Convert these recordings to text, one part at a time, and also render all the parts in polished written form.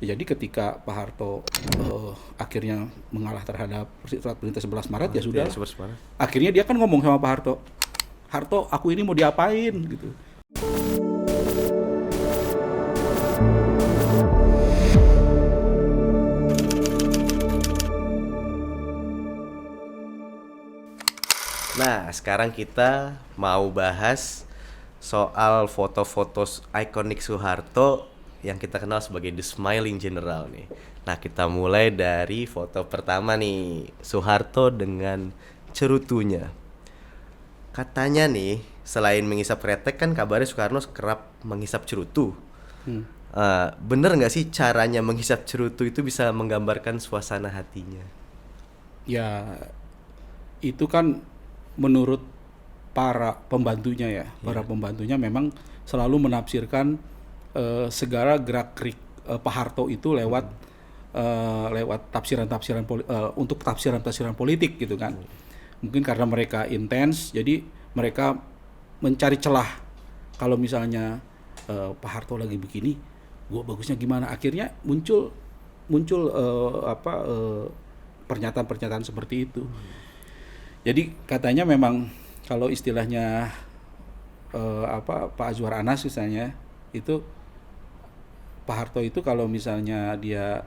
Jadi ketika Pak Harto akhirnya mengalah terhadap surat perintah 11 Maret ya sudah. Akhirnya dia kan ngomong sama Pak Harto, Harto, aku ini mau diapain gitu. Nah, sekarang kita mau bahas soal foto-foto ikonik Soeharto yang kita kenal sebagai The Smiling General nih. Nah, kita mulai dari foto pertama nih, Soeharto dengan cerutunya. Katanya nih, selain mengisap kretek kan kabarnya Soekarno kerap mengisap cerutu. Bener nggak sih caranya menghisap cerutu itu bisa menggambarkan suasana hatinya? Ya itu kan menurut para pembantunya ya, para pembantunya memang selalu menafsirkan segala gerak-gerik Pak Harto itu lewat tafsiran-tafsiran untuk tafsiran-tafsiran politik gitu kan. Mungkin karena mereka intens, jadi mereka mencari celah. Kalau misalnya Pak Harto lagi begini, gua bagusnya gimana? Akhirnya muncul pernyataan-pernyataan seperti itu. Jadi katanya memang kalau istilahnya Pak Azwar Anas misalnya itu Pak Harto itu kalau misalnya dia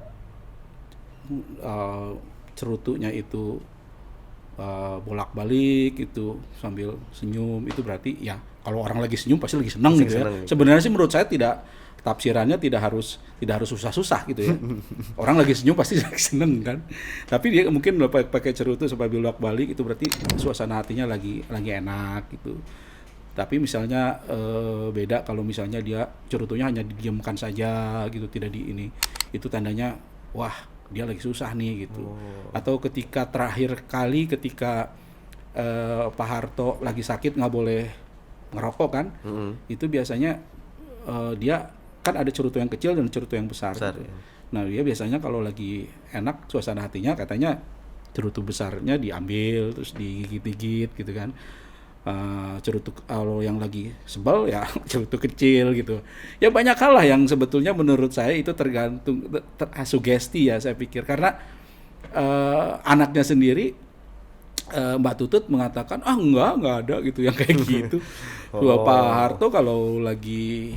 cerutunya itu bolak-balik itu sambil senyum, itu berarti ya kalau orang lagi senyum pasti lagi senang gitu ya. Sebenarnya sih menurut saya tafsirannya tidak harus susah-susah gitu ya. Orang lagi senyum pasti lagi seneng kan. Tapi dia mungkin pakai cerutu supaya bolak-balik itu berarti suasana hatinya lagi enak gitu. Tapi misalnya beda kalau misalnya dia cerutunya hanya didiamkan saja gitu, tidak di ini. Itu tandanya wah, dia lagi susah nih gitu. Atau ketika terakhir kali ketika Pak Harto lagi sakit nggak boleh ngerokok kan, itu biasanya dia kan ada cerutu yang kecil dan cerutu yang besar gitu. Ya. Nah dia biasanya kalau lagi enak suasana hatinya katanya cerutu besarnya diambil terus digigit-gigit gitu kan. Cerutu kalau yang lagi sebel ya cerutu kecil gitu. Ya banyak hal lah yang sebetulnya menurut saya itu tergantung sugesti ya saya pikir, karena anaknya sendiri Mbak Tutut mengatakan enggak ada gitu yang kayak gitu. Pak Harto kalau lagi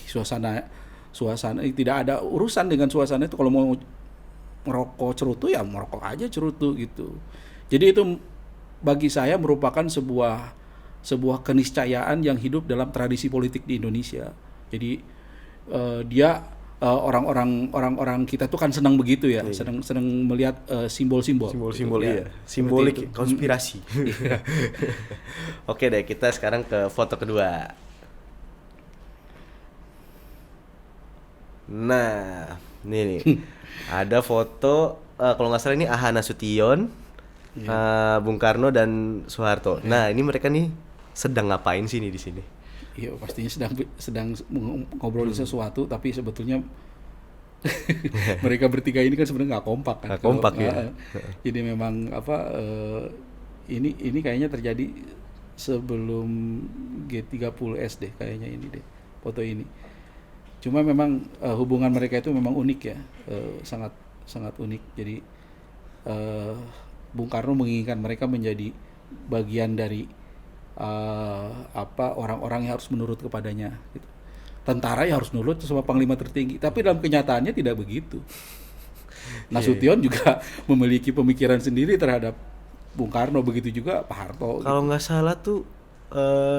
suasana tidak ada urusan dengan suasana itu, kalau mau merokok cerutu ya merokok aja cerutu gitu. Jadi itu bagi saya merupakan sebuah keniscayaan yang hidup dalam tradisi politik di Indonesia. Jadi dia orang-orang kita tuh kan senang begitu ya, senang melihat simbol-simbol Simbol-simbol gitu, iya, simbolik konspirasi. Oke deh, kita sekarang ke foto kedua. Nah, ini nih. Ada foto kalau nggak salah ini Aha Nasution, Bung Karno dan Soeharto. Nah, ini mereka nih sedang ngapain sih nih di sini? Iya, pastinya sedang ngobrolin sesuatu, tapi sebetulnya mereka bertiga ini kan sebenarnya nggak kompak kan. Nggak kompak ya. Jadi memang ini kayaknya terjadi sebelum G30S deh kayaknya ini deh foto ini. Cuma memang hubungan mereka itu memang unik ya, sangat unik. Jadi Bung Karno menginginkan mereka menjadi bagian dari orang-orang yang harus menurut kepadanya gitu. Tentara ya harus nurut sama panglima tertinggi, tapi dalam kenyataannya tidak begitu. Nasution juga memiliki pemikiran sendiri terhadap Bung Karno, begitu juga Pak Harto. Kalau nggak salah tuh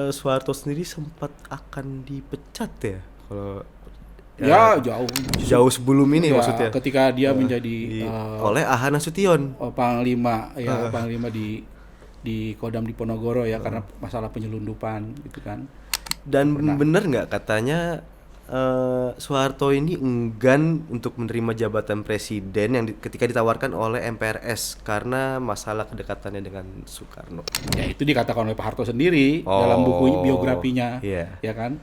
Soeharto sendiri sempat akan dipecat ya, kalau jauh sebelum ini ya, maksudnya. Ketika dia menjadi oleh Aha Nasution. Panglima di Kodam Diponegoro ya, karena masalah penyelundupan gitu kan. Dan bener nggak katanya Soeharto ini enggan untuk menerima jabatan presiden yang ketika ditawarkan oleh MPRS karena masalah kedekatannya dengan Soekarno. Ya itu dikatakan oleh Pak Harto sendiri dalam buku biografinya, ya kan.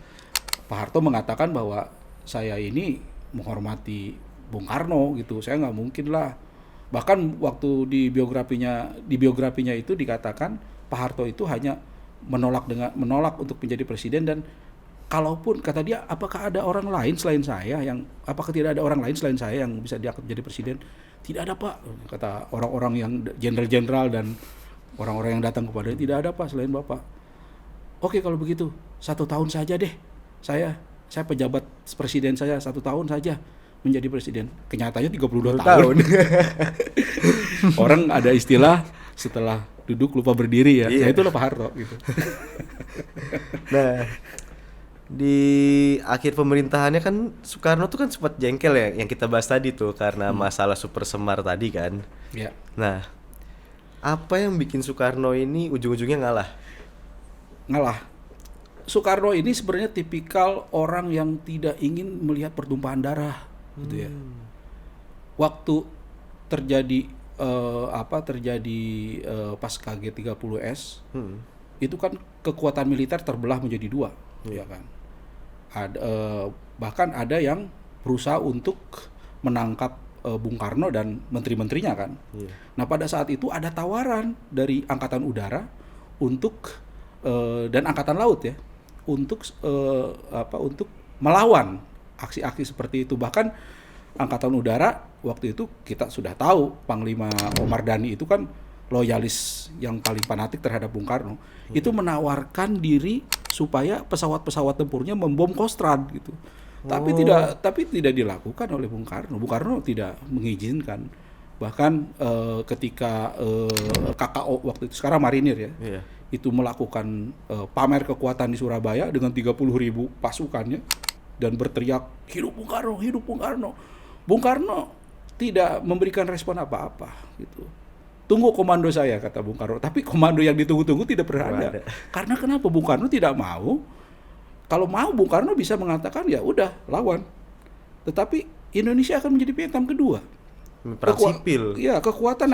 Pak Harto mengatakan bahwa saya ini menghormati Bung Karno gitu, saya nggak mungkin lah. Bahkan waktu di biografinya itu dikatakan Pak Harto itu hanya menolak untuk menjadi presiden dan kalaupun kata dia, apakah ada orang lain selain saya apakah tidak ada orang lain selain saya yang bisa diangkat jadi presiden? Tidak ada Pak, kata orang-orang yang jenderal-jenderal dan orang-orang yang datang kepada dia, tidak ada Pak selain Bapak. Oke kalau begitu 1 tahun saja deh, saya pejabat presiden saya 1 tahun saja menjadi presiden. Kenyataannya 32 tahun. Orang ada istilah setelah duduk lupa berdiri ya. Iya. Nah itulah Pak Harto gitu. Nah, di akhir pemerintahannya kan Soekarno tuh kan sempat jengkel ya, yang kita bahas tadi tuh karena masalah Super Semar tadi kan. Ya. Nah, apa yang bikin Soekarno ini ujung-ujungnya ngalah? Soekarno ini sebenarnya tipikal orang yang tidak ingin melihat pertumpahan darah gitu ya. Waktu terjadi pasca G30S itu kan kekuatan militer terbelah menjadi 2 ya kan. Bahkan ada yang berusaha untuk menangkap Bung Karno dan menteri-menterinya kan. Nah pada saat itu ada tawaran dari Angkatan Udara untuk dan Angkatan Laut ya untuk melawan aksi-aksi seperti itu. Bahkan Angkatan Udara waktu itu kita sudah tahu Panglima Omar Dhani itu kan loyalis yang paling fanatik terhadap Bung Karno. Itu menawarkan diri supaya pesawat-pesawat tempurnya membom Kostrad gitu. Tapi tidak dilakukan oleh Bung Karno. Bung Karno tidak mengizinkan. Bahkan ketika KKO waktu itu sekarang Marinir ya. Iya. Itu melakukan pamer kekuatan di Surabaya dengan 30.000 pasukannya dan berteriak hidup Bung Karno, hidup Bung Karno. Bung Karno tidak memberikan respon apa-apa gitu. Tunggu komando saya kata Bung Karno, tapi komando yang ditunggu-tunggu tidak pernah ada. Karena kenapa Bung Karno tidak mau? Kalau mau Bung Karno bisa mengatakan ya udah lawan. Tetapi Indonesia akan menjadi Vietnam kedua. Perang sipil. Kekuatan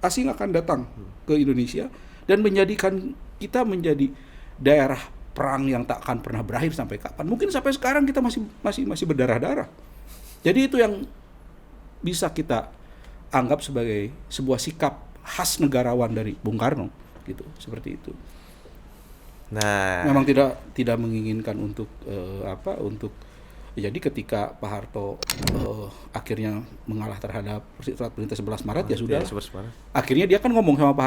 asing akan datang ke Indonesia dan menjadikan kita menjadi daerah perang yang tak akan pernah berakhir sampai kapan. Mungkin sampai sekarang kita masih berdarah-darah. Jadi itu yang bisa kita anggap sebagai sebuah sikap khas negarawan dari Bung Karno gitu, seperti itu. Nah, memang tidak menginginkan untuk jadi ketika Pak Harto akhirnya mengalah terhadap surat perintah 11 Maret ya sudah. Akhirnya dia kan ngomong sama Pak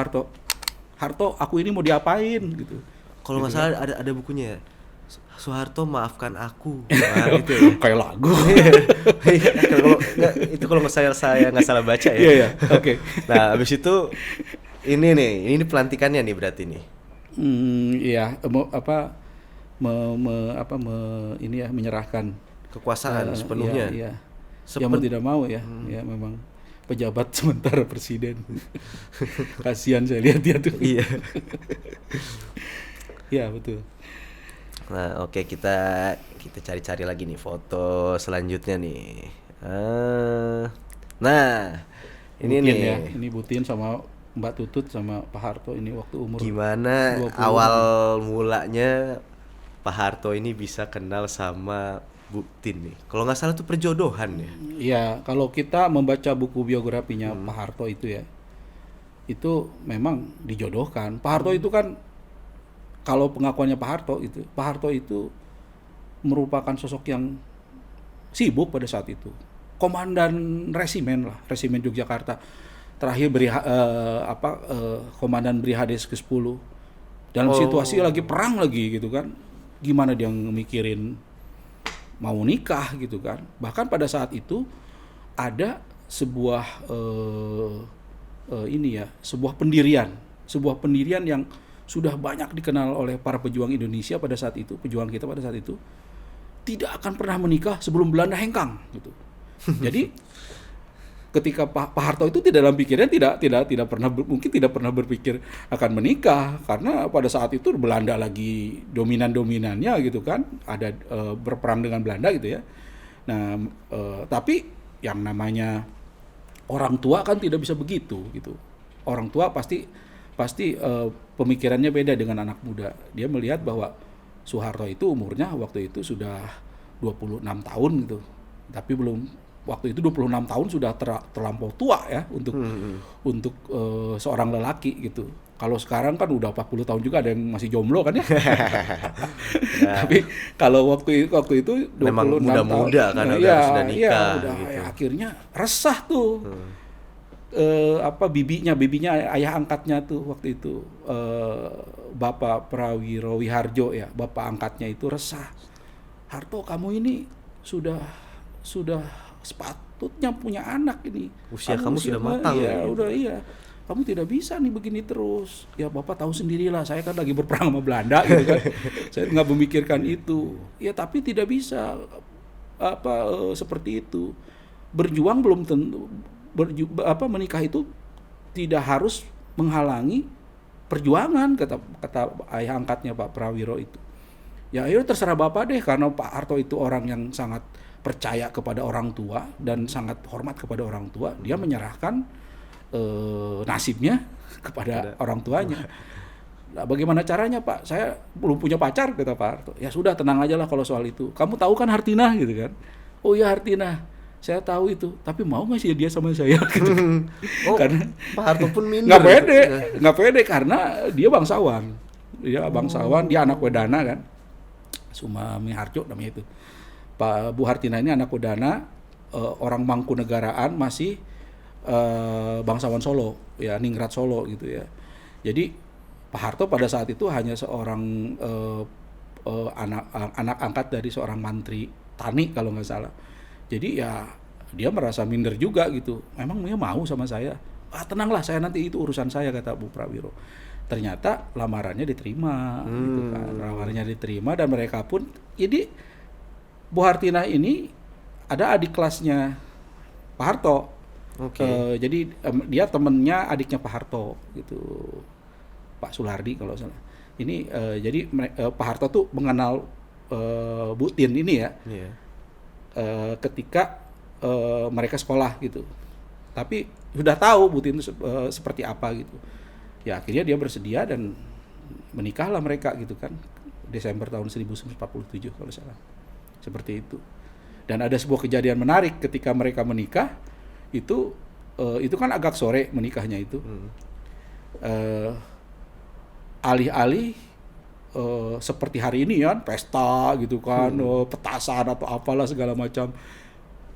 Harto, aku ini mau diapain gitu. Kalau nggak salah ada bukunya ya. Soeharto maafkan aku. Nah, gitu ya. Kayak lagu. Kalau saya nggak salah baca ya. Iya. Oke. Nah, habis itu ini pelantikannya nih berarti nih. Iya, menyerahkan kekuasaan sepenuhnya. Iya. Ya mau tidak mau ya. Ya memang pejabat sementara presiden. Kasihan saya lihat dia tuh. Iya. Iya, betul. Nah, oke, kita cari-cari lagi nih foto selanjutnya nih. Nah, ini Butin nih. Ya. Ini Butin sama Mbak Tutut sama Pak Harto ini waktu umur gimana 20. Awal mulanya Pak Harto ini bisa kenal sama Butin nih. Kalau nggak salah itu perjodohan ya. Iya, kalau kita membaca buku biografinya Pak Harto itu ya, itu memang dijodohkan. Pak Harto itu kan, kalau pengakuannya Pak Harto itu merupakan sosok yang sibuk pada saat itu. Komandan resimen Yogyakarta. Terakhir komandan Brigades ke-10. Dalam situasi lagi perang lagi gitu kan. Gimana dia mikirin mau nikah gitu kan. Bahkan pada saat itu ada sebuah sebuah pendirian yang sudah banyak dikenal oleh para pejuang Indonesia pada saat itu, pejuang kita pada saat itu, tidak akan pernah menikah sebelum Belanda hengkang gitu. Jadi ketika Pak Harto itu dalam pikiran tidak pernah berpikir akan menikah, karena pada saat itu Belanda lagi dominannya gitu kan, ada berperang dengan Belanda gitu ya. Nah, tapi yang namanya orang tua kan tidak bisa begitu gitu. Orang tua pasti pemikirannya beda dengan anak muda. Dia melihat bahwa Soeharto itu umurnya waktu itu sudah 26 tahun gitu. Tapi waktu itu 26 tahun sudah terlampau tua ya untuk seorang lelaki gitu. Kalau sekarang kan udah 40 tahun juga ada yang masih jomblo kan ya. Nah, Tapi kalau waktu itu memang 26 muda-muda tahun. kan Nah, udah iya, harus udah iya, nikah udah gitu. ya, akhirnya resah tuh. Bibinya ayah angkatnya tuh waktu itu Bapak Prawiro Wiharjo ya, bapak angkatnya itu resah. Harto, kamu ini sudah sepatutnya punya anak ini. Usia kamu sudah matang Iya, gitu. udah iya. Kamu tidak bisa nih begini terus. Ya Bapak tahu sendirilah, saya kan lagi berperang sama Belanda gitu kan. Saya nggak memikirkan itu. Ya tapi tidak bisa seperti itu. Berjuang belum tentu menikah itu tidak harus menghalangi perjuangan, kata ayah angkatnya Pak Prawiro itu. Ya ayo terserah Bapak deh, karena Pak Harto itu orang yang sangat percaya kepada orang tua dan sangat hormat kepada orang tua. Dia menyerahkan nasibnya kepada orang tuanya. Nah, bagaimana caranya Pak? Saya belum punya pacar, kata Pak Harto. Ya sudah, tenang aja lah kalau soal itu. Kamu tahu kan Hartinah gitu kan? Oh iya Hartinah, saya tahu itu. Tapi mau nggak sih dia sama saya? Gitu. Oh, Karena Pak Harto pun minder. nggak pede karena dia bangsawan. Dia bangsawan, dia anak wedana kan. Sumami Harjo namanya itu. Pak Bu Hartinah ini anak wedana, orang Mangkunegaraan, masih bangsawan Solo, ya Ningrat Solo gitu ya. Jadi Pak Harto pada saat itu hanya seorang anak angkat dari seorang mantri tani kalau nggak salah. Jadi ya dia merasa minder juga gitu. Memang dia mau sama saya? Tenanglah, saya nanti itu urusan saya, kata Bu Prawiro. Ternyata lamarannya diterima, gitu kan. Lamarannya diterima dan mereka pun, jadi Bu Hartinah ini ada adik kelasnya Pak Harto. Jadi dia temennya adiknya Pak Harto gitu, Pak Sulardi kalau salah. Ini jadi Pak Harto tuh mengenal Bu Tin ini ya, ketika mereka sekolah gitu. Tapi sudah tahu Bu Tin itu seperti apa gitu. Ya akhirnya dia bersedia dan menikahlah mereka gitu kan, Desember tahun 1947 kalau salah. Seperti itu. Dan ada sebuah kejadian menarik ketika mereka menikah. Itu kan agak sore menikahnya itu. Alih-alih seperti hari ini kan pesta gitu kan, petasan atau apalah segala macam,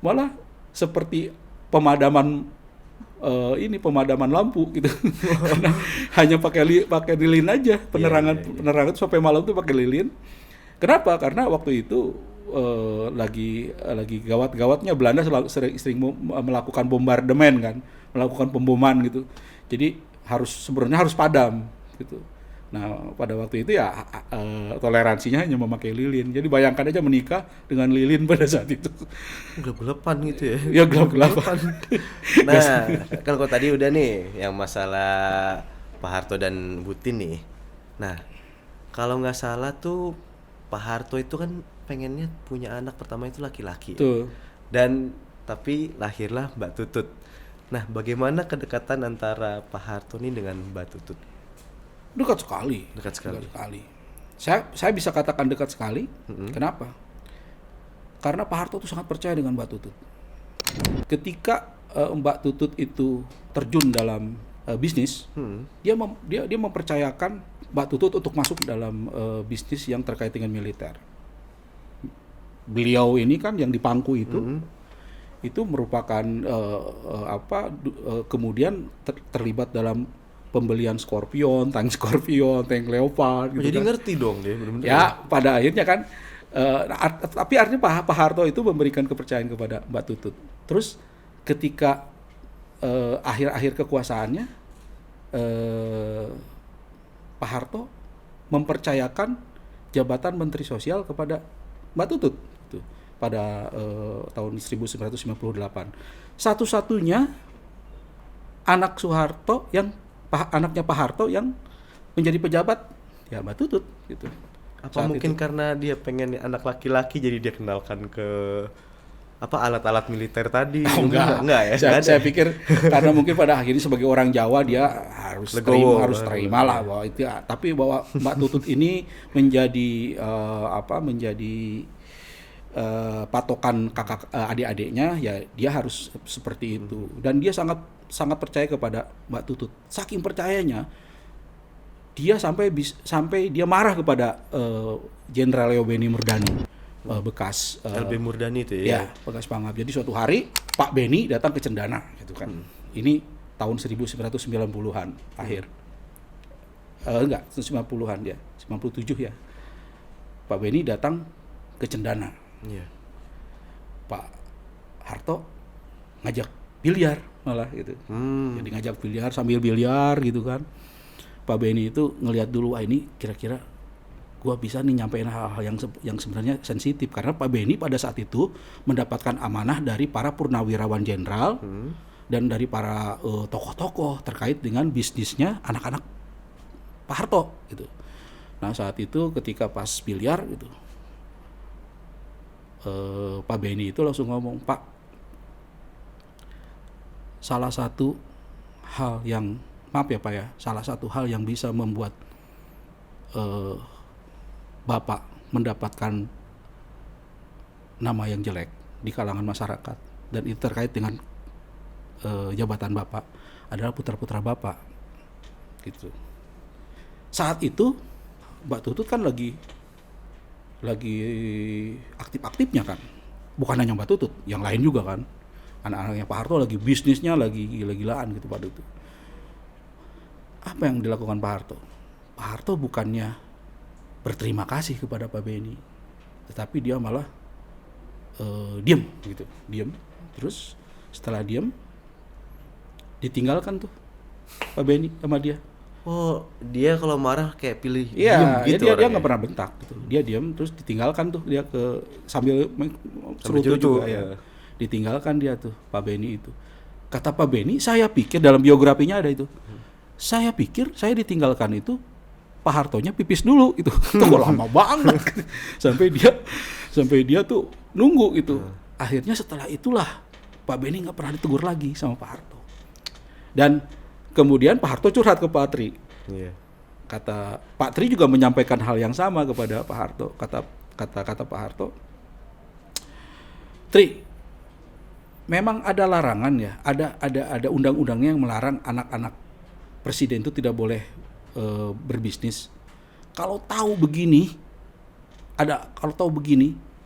malah seperti pemadaman lampu gitu. Karena hanya pakai lilin aja, penerangan itu sampai malam tuh pakai lilin. Kenapa? Karena waktu itu lagi gawat-gawatnya Belanda sering melakukan bombardemen kan, melakukan pemboman gitu. Jadi sebenarnya harus padam gitu. Nah pada waktu itu ya toleransinya hanya memakai lilin. Jadi bayangkan aja menikah dengan lilin pada saat itu. Gelap-gelapan gitu ya. Ya gelap-gelapan. Nah kan kalau tadi udah nih yang masalah Pak Harto dan Bu Tin nih. Nah kalau nggak salah tuh Pak Harto itu kan pengennya punya anak pertama itu laki-laki. Tuh. Dan tapi lahirlah Mbak Tutut. Nah, bagaimana kedekatan antara Pak Harto nih dengan Mbak Tutut? Dekat sekali. Saya bisa katakan dekat sekali. Kenapa? Karena Pak Harto itu sangat percaya dengan Mbak Tutut. Ketika Mbak Tutut itu terjun dalam bisnis, dia mempercayakan Mbak Tutut untuk masuk dalam bisnis yang terkait dengan militer. Beliau ini kan yang di Pangku itu merupakan kemudian terlibat dalam pembelian Scorpion, tank Leopard. Gitu jadi kan. ngerti dong dia benar-benar. Ya pada akhirnya kan, tapi artinya Pak Harto itu memberikan kepercayaan kepada Mbak Tutut. Terus ketika akhir-akhir kekuasaannya, Pak Harto mempercayakan jabatan Menteri Sosial kepada Mbak Tutut gitu, pada tahun 1998. Satu-satunya anak Soeharto anaknya Pak Harto yang menjadi pejabat ya Mbak Tutut gitu. Apa mungkin karena dia pengen anak laki-laki jadi dia kenalkan ke alat-alat militer tadi? Enggak ya. Saya pikir karena mungkin pada akhirnya sebagai orang Jawa dia harus terima lah bahwa itu. Tapi bahwa Mbak Tutut ini menjadi patokan kakak adik-adiknya, ya dia harus seperti itu. Dan dia sangat percaya kepada Mbak Tutut. Saking percayanya dia sampai dia marah kepada Jenderal Leo Beni Murdani, bekas LB Murdani itu ya, bekas Pangap. Jadi suatu hari Pak Beni datang ke Cendana gitu kan. Ini tahun 1990-an akhir. Enggak, 90-an ya, 97 ya. Pak Beni datang ke Cendana. Iya. Pak Harto ngajak biliar malah gitu. Jadi ngajak biliar, sambil biliar gitu kan. Pak Beni itu ngelihat dulu, ini kira-kira gua bisa nih nyampein hal-hal yang sebenarnya sensitif, karena Pak Beni pada saat itu mendapatkan amanah dari para purnawirawan jenderal dan dari para tokoh-tokoh terkait dengan bisnisnya anak-anak Pak Harto gitu. Nah saat itu ketika pas biliar gitu, Pak Beni itu langsung ngomong, Pak, salah satu hal yang, maaf ya Pak ya, salah satu hal yang bisa membuat Bapak mendapatkan nama yang jelek di kalangan masyarakat, dan itu terkait dengan jabatan Bapak, adalah putra-putra Bapak gitu. Saat itu Mbak Tutut kan lagi aktif-aktifnya kan, bukan hanya Mbak Tutut, yang lain juga kan, anak-anaknya Pak Harto lagi bisnisnya lagi gila-gilaan gitu pada itu. Apa yang dilakukan Pak Harto? Pak Harto bukannya berterima kasih kepada Pak Beni, tetapi dia malah diam gitu, diam. Terus setelah diam ditinggalkan tuh Pak Beni sama dia. Oh, dia kalau marah kayak pilih Iya, diem gitu dia orangnya. nggak pernah bentak gitu. Dia diam terus ditinggalkan tuh dia ke sambil cerutu juga ya. Ditinggalkan dia tuh Pak Beni itu. Kata Pak Beni, saya pikir dalam biografinya ada itu. Saya pikir saya ditinggalkan itu Pak Hartonya pipis dulu itu. Itu lama banget. sampai dia tuh nunggu gitu. Akhirnya setelah itulah Pak Beni nggak pernah ditegur lagi sama Pak Harto. Dan kemudian Pak Harto curhat ke Pak Tri. Iya. Kata Pak Tri juga menyampaikan hal yang sama kepada Pak Harto. Kata Pak Harto, Tri, memang ada larangan ya, ada undang-undangnya yang melarang anak-anak presiden itu tidak boleh berbisnis. Kalau tahu begini,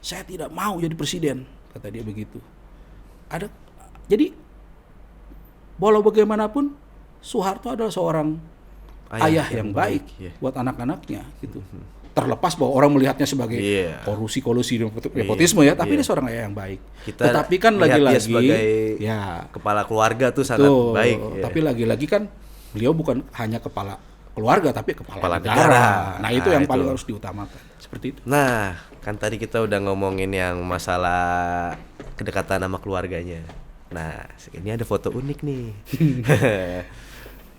saya tidak mau jadi presiden, kata dia begitu. Jadi walau bagaimanapun Soeharto adalah seorang ayah yang baik buat anak-anaknya gitu. Terlepas bahwa orang melihatnya sebagai kolusi nepotisme ya, tapi dia seorang ayah yang baik. Tetapi kan lagi-lagi sebagai kepala keluarga tuh sangat baik. Tapi lagi-lagi kan beliau bukan hanya kepala keluarga tapi kepala negara. Nah, itu yang paling harus diutamakan. Seperti itu. Nah, kan tadi kita udah ngomongin yang masalah kedekatan sama keluarganya. Nah, ini ada foto unik nih.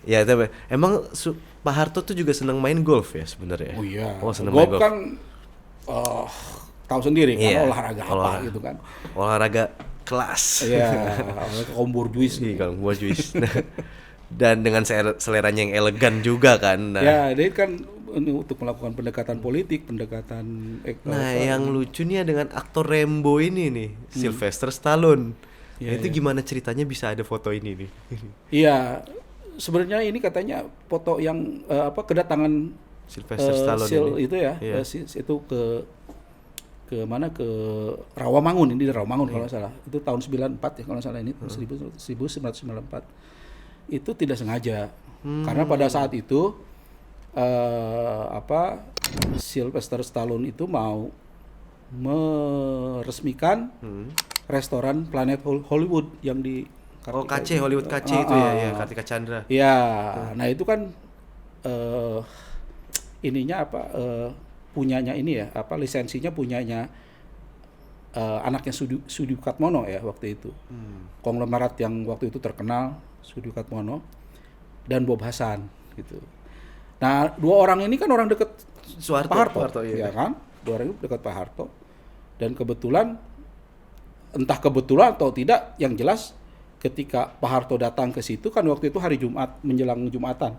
Ya, tapi emang Pak Harto tuh juga senang main golf ya sebenarnya. Oh iya. Senang golf main golf kan tahu sendiri kan olahraga apa gitu kan. Olahraga kelas. Iya, kaum borjuis. Kaum borjuis. Dan dengan seleranya yang elegan juga kan. Ya, dia kan untuk melakukan pendekatan politik, pendekatan yang lucu nih dengan aktor Rambo ini nih, Sylvester Stallone. Itu gimana ceritanya bisa ada foto ini nih? Iya, sebenarnya ini katanya foto yang kedatangan Sylvester Stallone itu ya, itu ke mana, ke Rawamangun, ini di Rawamangun kalau salah. Itu tahun 94 ya kalau salah, ini 1994. Itu tidak sengaja. Karena pada saat itu Sylvester Stallone itu mau meresmikan restoran Planet Hollywood yang di KC Hollywood KC itu ya Kartika Chandra. Ya, nah itu kan punyanya ini ya, lisensinya punyanya anaknya Sudipatmono ya waktu itu. Konglomerat yang waktu itu terkenal, Sudipatmono dan Bob Hasan gitu. Nah, dua orang ini kan orang dekat Pak Harto ya kan? Dua orang itu dekat Pak Harto. Dan kebetulan, entah kebetulan atau tidak, yang jelas ketika Pak Harto datang ke situ kan waktu itu hari Jumat menjelang Jumatan.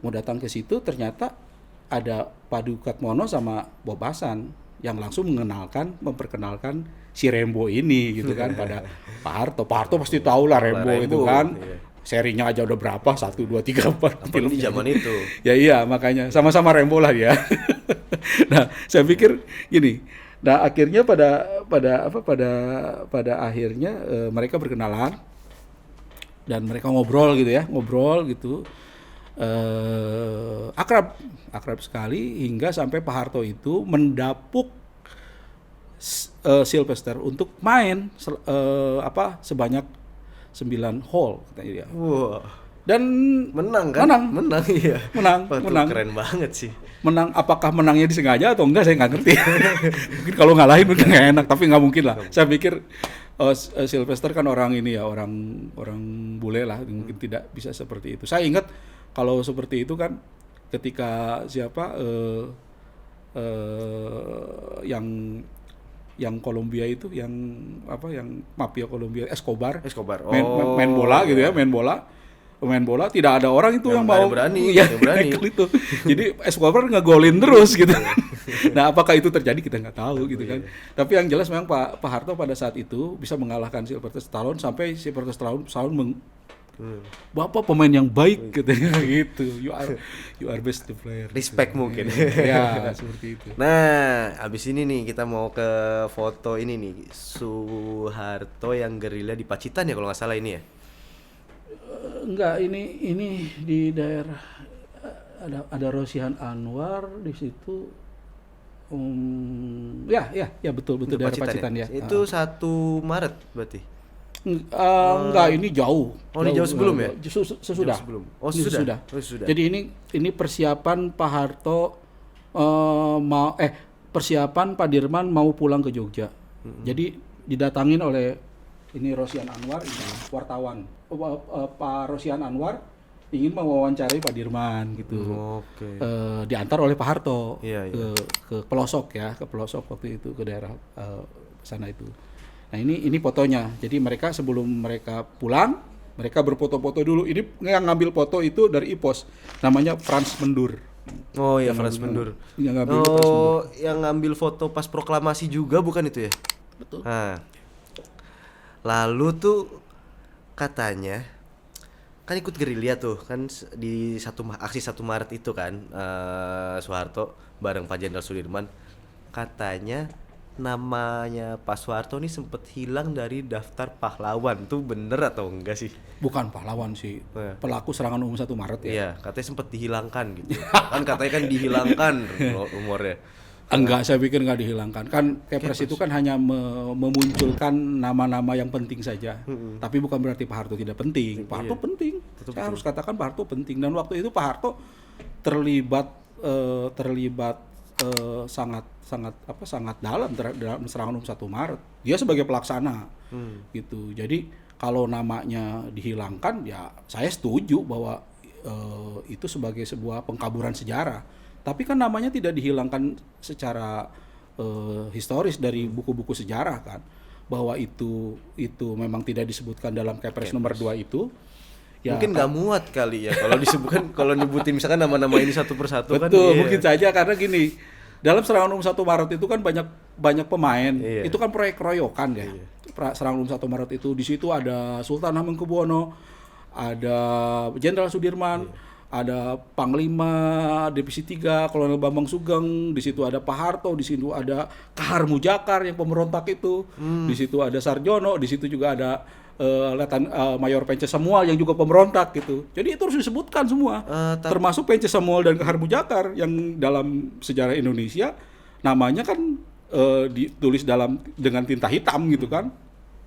Mau datang ke situ ternyata ada Pak Dukatmono sama Bob Hasan yang langsung memperkenalkan si Rembo ini gitu kan pada Pak Harto. Pak Harto pasti tahu lah Rembo itu kan. serinya aja udah berapa, 1, 2, 3, 4 Apalagi di zaman itu. Ya iya, makanya sama-sama Rambo lah ya. Nah, saya pikir gini. Nah, akhirnya pada akhirnya mereka berkenalan dan mereka ngobrol gitu. Akrab sekali hingga sampai Pak Harto itu mendapuk Sylvester untuk main sebanyak 9 hole katanya dia. Wah. Dan Menang kan? Menang, Iya. menang. Keren banget sih. Menang, apakah menangnya disengaja atau enggak saya nggak ngerti. Mungkin kalau ngalahin mungkin nggak enak, tapi nggak mungkin lah. Saya pikir Sylvester kan orang ini ya, orang bule lah, mungkin tidak bisa seperti itu. Saya ingat kalau seperti itu kan ketika yang Kolombia itu, yang mafia Kolombia, Escobar. Main bola gitu ya, main bola tidak ada orang itu yang mau berani. itu. Jadi Escobar ngegolin terus gitu. Nah, apakah itu terjadi kita nggak tahu gitu kan. Tapi yang jelas memang Pak Harto pada saat itu bisa mengalahkan Sylvester Stallone sampai Sylvester Stallone Bapak pemain yang baik katanya gitu. You are best player. Respect mungkin. Ya, seperti itu. Nah, abis ini nih kita mau ke foto ini nih, Soeharto yang gerilya di Pacitan ya kalau nggak salah ini ya. Enggak, ini di daerah ada Rosihan Anwar di situ. Ya betul daerah Pacitan ya. Itu 1 Maret berarti. Enggak, ini jauh. Ini jauh sebelum ya? Sesudah. Oh, ini sudah. Jadi ini persiapan Pak Harto persiapan Pak Dirman mau pulang ke Jogja. Jadi didatangin oleh ini Rosihan Anwar, ini wartawan. Pak Rosihan Anwar ingin mewawancarai Pak Dirman gitu. Oke. Diantar oleh Pak Harto ke pelosok waktu itu, ke daerah sana itu. Nah, ini fotonya. Jadi mereka sebelum mereka pulang, mereka berfoto-foto dulu. Ini yang ngambil foto itu dari IPOS, namanya Frans Mendur. Oh iya, Frans Mendur. Yang ngambil foto pas proklamasi juga bukan itu ya? Betul. Nah, lalu tuh katanya kan ikut gerilya tuh kan di aksi 1 Maret itu kan, Soeharto bareng Pak Jenderal Sudirman. Katanya namanya Pak Soeharto nih sempet hilang dari daftar pahlawan. Tuh bener atau enggak sih? Bukan pahlawan sih, pelaku serangan umum 1 Maret ya. Iya, katanya sempet dihilangkan gitu. Kan katanya kan dihilangkan umurnya. Enggak, saya pikir enggak dihilangkan. Kan Kepres itu kan hanya memunculkan nama-nama yang penting saja. Tapi bukan berarti Pak Harto tidak penting. Pak Harto penting. Saya harus katakan Pak Harto penting. Dan waktu itu Pak Harto terlibat sangat dalam serangan umum 1 Maret. Dia sebagai pelaksana. Gitu. Jadi kalau namanya dihilangkan, ya saya setuju bahwa itu sebagai sebuah pengkaburan sejarah. Tapi kan namanya tidak dihilangkan secara historis dari buku-buku sejarah kan, bahwa itu memang tidak disebutkan dalam Kepres nomor 2 itu. Ya, mungkin nggak muat kali ya kalau disebutkan, kalau nyebutin misalkan nama-nama ini satu persatu. Betul, kan, mungkin saja karena gini, dalam serangan umum 1 Maret itu kan banyak pemain. Itu kan proyek royokan ya. Serangan umum 1 Maret itu di situ ada Sultan Hamengkubuwono, ada Jenderal Sudirman, ada Panglima Divisi 3 Kolonel Bambang Sugeng, di situ ada Pak Harto, di situ ada Kahar Mujakar yang pemberontak itu, di situ ada Sarjono, di situ juga ada Mayor Pence Samuel yang juga pemberontak gitu. Jadi itu harus disebutkan semua, termasuk Pence Samuel dan Kahar Mujakar yang dalam sejarah Indonesia namanya kan ditulis dengan tinta hitam gitu kan.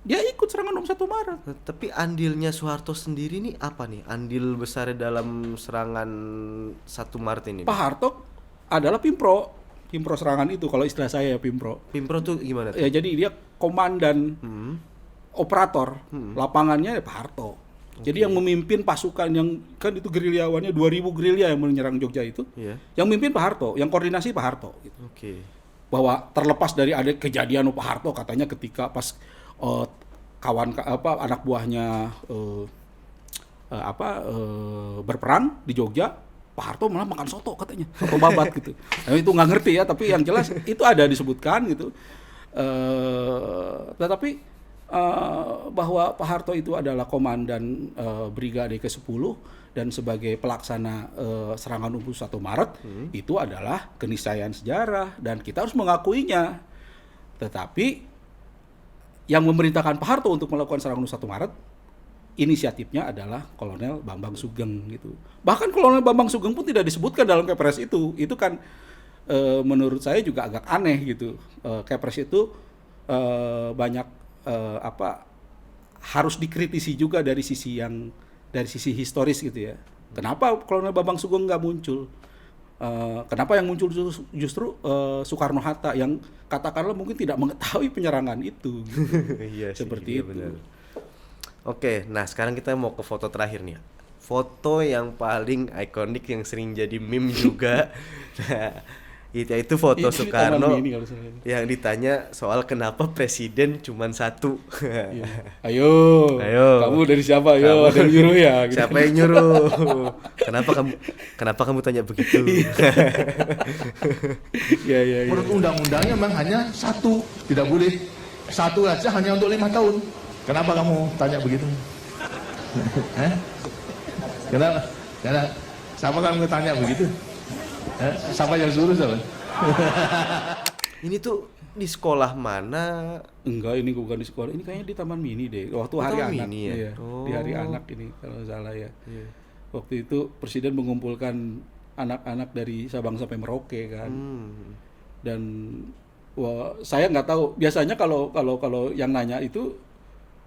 Dia ikut serangan umum 1 Maret. Tapi andilnya Soeharto sendiri nih apa nih? Andil besar dalam serangan 1 Maret ini? Pak Harto adalah pimpro serangan itu, kalau istilah saya ya pimpro. Pimpro tuh gimana tuh? Ya, jadi dia komandan operator lapangannya ya Pak Harto. Jadi yang memimpin pasukan yang kan itu gerilyawannya 2000 gerilya yang menyerang Jogja itu. Yang memimpin Pak Harto, yang koordinasi Pak Harto gitu. Bahwa terlepas dari ada kejadian Pak Harto katanya ketika pas anak buahnya berperang di Jogja, Pak Harto malah makan soto katanya, soto babat gitu. Itu nggak ngerti ya, tapi yang jelas itu ada disebutkan gitu. Tetapi bahwa Pak Harto itu adalah komandan Brigade ke-10 dan sebagai pelaksana serangan umum 1 Maret itu adalah keniscayaan sejarah dan kita harus mengakuinya. Tetapi yang memerintahkan Pak Harto untuk melakukan serangan umum 1 Maret inisiatifnya adalah Kolonel Bambang Sugeng gitu. Bahkan Kolonel Bambang Sugeng pun tidak disebutkan dalam Kepres itu. Itu kan menurut saya juga agak aneh gitu. Kepres itu banyak harus dikritisi juga dari sisi historis gitu ya. Kenapa Kolonel Bambang Sugeng nggak muncul? Kenapa yang muncul justru Soekarno-Hatta yang katakanlah mungkin tidak mengetahui penyerangan itu gitu. Iya sih, Seperti iya itu. benar. Oke, nah sekarang kita mau ke foto terakhir nih. Foto yang paling ikonik yang sering jadi meme juga. Nah, itu foto Ini Soekarno Taman Mini kalau salah. yang ditanya soal kenapa presiden cuma satu. Iya. Ayo, Ayo. kamu dari siapa? Ayo, ada yang nyuruh ya. Gitu. Siapa yang nyuruh? Kenapa kamu tanya begitu? Iya. Menurut undang-undangnya memang hanya satu, tidak boleh satu aja hanya untuk 5 tahun. Kenapa kamu tanya begitu? Kenapa? Siapa kamu tanya begitu? Siapa yang suruh siapa? Ini tuh di sekolah mana? Enggak, ini bukan di sekolah. Ini kayaknya di Taman Mini deh. Waktu Oh, hari Taman anak. Mini ya? Iya, Oh. di hari anak ini kalau nggak salah ya. Iya. Waktu itu presiden mengumpulkan anak-anak dari Sabang sampai Merauke kan. Dan saya nggak tahu. Biasanya kalau yang nanya itu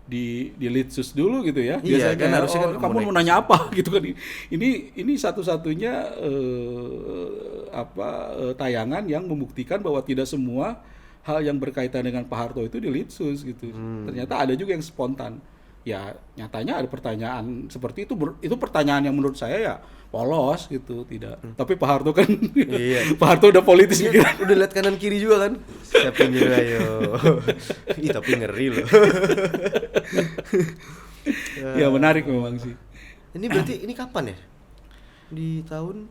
di Litsus dulu gitu ya. Iya, Biasanya kan harusnya kan kamu mau mau nanya apa gitu kan. Ini satu-satunya tayangan yang membuktikan bahwa tidak semua hal yang berkaitan dengan Pak Harto itu di Litsus gitu. Ternyata ada juga yang spontan. Ya nyatanya ada pertanyaan seperti itu. Itu pertanyaan yang menurut saya ya polos gitu, tidak. Tapi Pak Harto kan, Iya. Pak Harto udah politis Iya, pikiran. udah lihat kanan kiri juga kan? Siapa yang nyuruh ayo? Ih, tapi ngeri loh. Ya menarik memang sih. Ini berarti ini kapan ya? Di tahun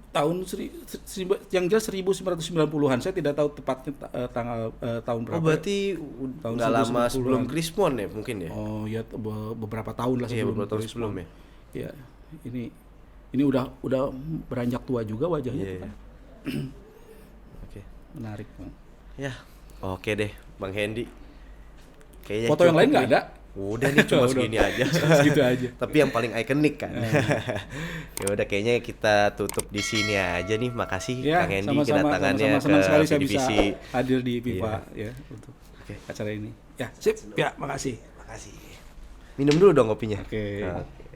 Yang jelas 1990-an. Saya tidak tahu tepatnya tanggal tahun berapa. Oh, berarti Tahun nggak lama 1990-an. sebelum Krismon ya mungkin ya? Oh ya, beberapa tahun lah Iya, sebelum. beberapa tahun Krismon. sebelum ya. Ya, ini udah beranjak tua juga wajahnya. Iya. Kan? Oke. Menarik, Bang. Ya. Oke deh, Bang Hendy. Kayaknya Foto yang cukup lain nggak nih. ada? Udah nih cuma Udah. segini aja. Segitu aja. Tapi yang paling ikonik kan. Ya udah kayaknya kita tutup di sini aja nih. Makasih Ya, Kang Hendy sama-sama, kedatangannya senang ke sekali saya bisa divisi. hadir di PIPA Iya. ya untuk Oke. acara ini. Ya, sip. Ya, makasih. Makasih. Minum dulu dong kopinya. Oke. Oke.